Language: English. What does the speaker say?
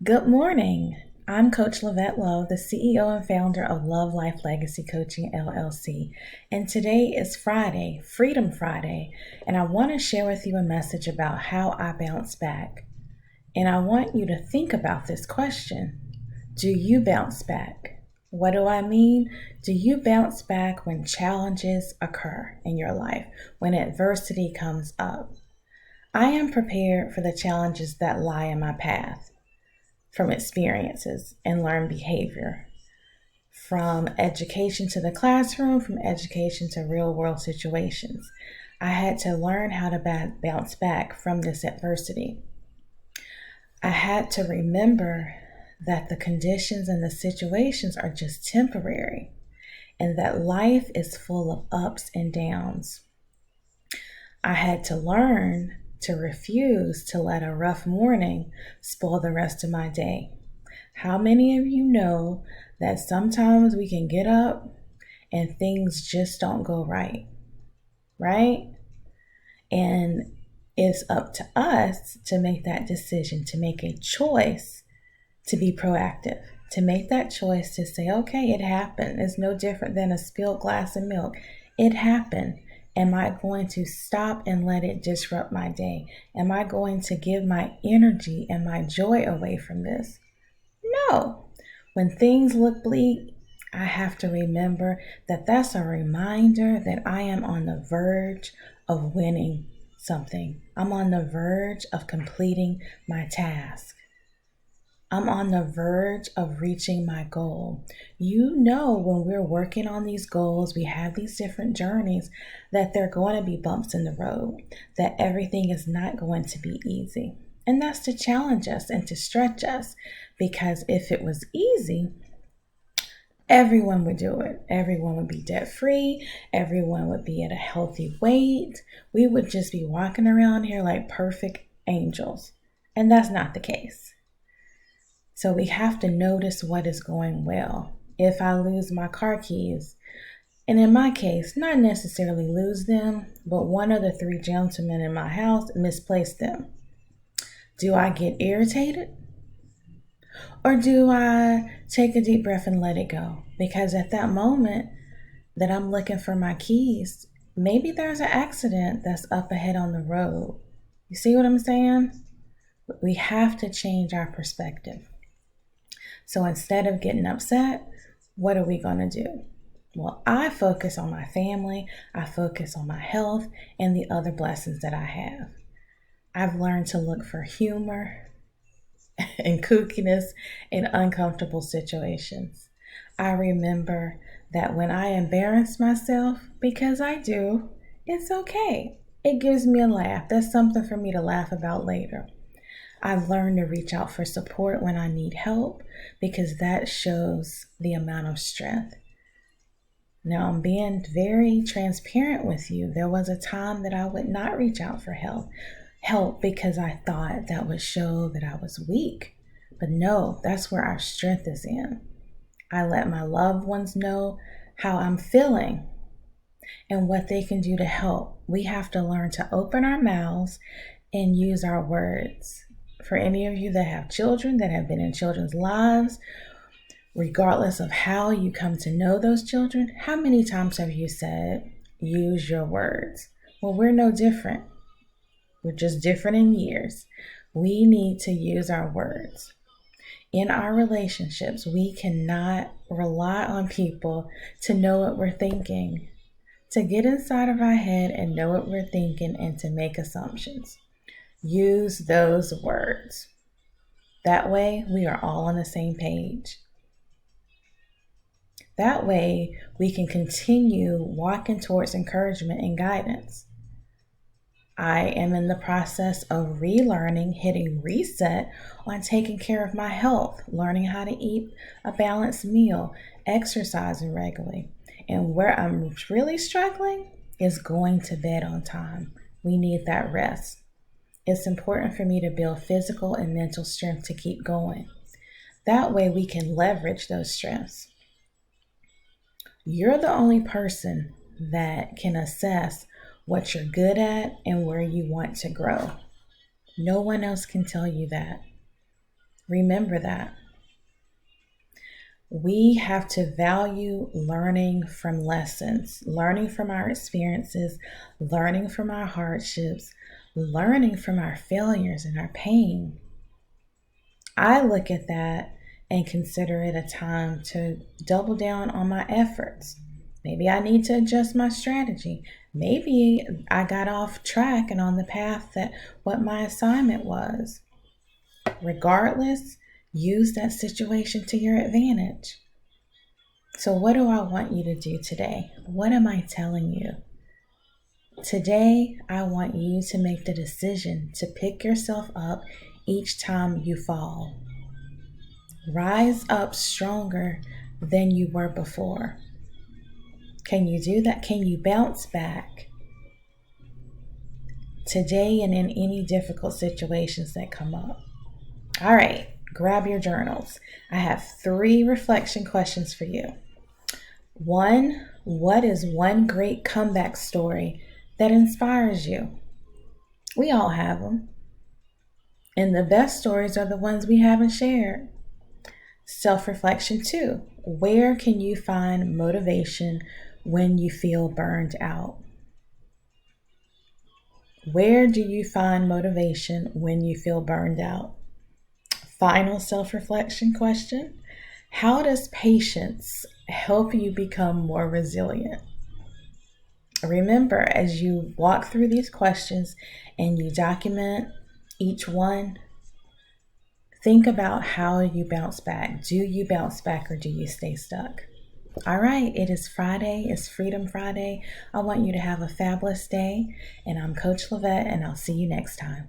Good morning. I'm Coach Lavette Love, the CEO and founder of Love Life Legacy Coaching LLC. And today is Friday, Freedom Friday, and I want to share with you a message about how I bounce back. And I want you to think about this question. Do you bounce back? What do I mean? Do you bounce back when challenges occur in your life, when adversity comes up? I am prepared for the challenges that lie in my path from experiences and learned behavior, from education to the classroom, from education to real world situations. I had to learn how to bounce back from this adversity. I had to remember that the conditions and the situations are just temporary and that life is full of ups and downs. I had to learn to refuse to let a rough morning spoil the rest of my day. How many of you know that sometimes we can get up and things just don't go right? Right? And it's up to us to make that decision, to make a choice to be proactive, to make that choice to say, okay, it happened. It's no different than a spilled glass of milk. It happened. Am I going to stop and let it disrupt my day? Am I going to give my energy and my joy away from this? No. When things look bleak, I have to remember that that's a reminder that I am on the verge of winning something. I'm on the verge of completing my task. I'm on the verge of reaching my goal. You know, when we're working on these goals, we have these different journeys, that there are going to be bumps in the road, that everything is not going to be easy. And that's to challenge us and to stretch us, because if it was easy, everyone would do it. Everyone would be debt free. Everyone would be at a healthy weight. We would just be walking around here like perfect angels. And that's not the case. So we have to notice what is going well. If I lose my car keys, and in my case, not necessarily lose them, but one of the three gentlemen in my house misplaced them. Do I get irritated? Or do I take a deep breath and let it go? Because at that moment that I'm looking for my keys, maybe there's an accident that's up ahead on the road. You see what I'm saying? We have to change our perspective. So instead of getting upset, what are we going to do? Well, I focus on my family, I focus on my health, and the other blessings that I have. I've learned to look for humor and kookiness in uncomfortable situations. I remember that when I embarrass myself, because I do, it's okay. It gives me a laugh. That's something for me to laugh about later. I've learned to reach out for support when I need help, because that shows the amount of strength. Now, I'm being very transparent with you. There was a time that I would not reach out for help because I thought that would show that I was weak. But no, that's where our strength is in. I let my loved ones know how I'm feeling and what they can do to help. We have to learn to open our mouths and use our words. For any of you that have children, that have been in children's lives, regardless of how you come to know those children, how many times have you said, use your words? Well, we're no different. We're just different in years. We need to use our words. In our relationships, we cannot rely on people to know what we're thinking, to get inside of our head and know what we're thinking and to make assumptions. Use those words. That way, we are all on the same page. That way, we can continue walking towards encouragement and guidance. I am in the process of relearning, hitting reset on taking care of my health, learning how to eat a balanced meal, exercising regularly. And where I'm really struggling is going to bed on time. We need that rest. It's important for me to build physical and mental strength to keep going. That way we can leverage those strengths. You're the only person that can assess what you're good at and where you want to grow. No one else can tell you that. Remember that. We have to value learning from lessons, learning from our experiences, learning from our hardships, learning from our failures and our pain. I look at that and consider it a time to double down on my efforts. Maybe I need to adjust my strategy. Maybe I got off track and on the path that what my assignment was. Regardless, use that situation to your advantage. So, what do I want you to do today? What am I telling you? Today, I want you to make the decision to pick yourself up each time you fall. Rise up stronger than you were before. Can you do that? Can you bounce back today and in any difficult situations that come up? All right, grab your journals. I have 3 reflection questions for you. 1, what is one great comeback story that inspires you? We all have them. And the best stories are the ones we haven't shared. Self-reflection 2, where can you find motivation when you feel burned out? Where do you find motivation when you feel burned out? Final self-reflection question, how does patience help you become more resilient? Remember, as you walk through these questions and you document each one, think about how you bounce back. Do you bounce back or do you stay stuck? All right, it is Friday. It's Freedom Friday. I want you to have a fabulous day. And I'm Coach Lavette, and I'll see you next time.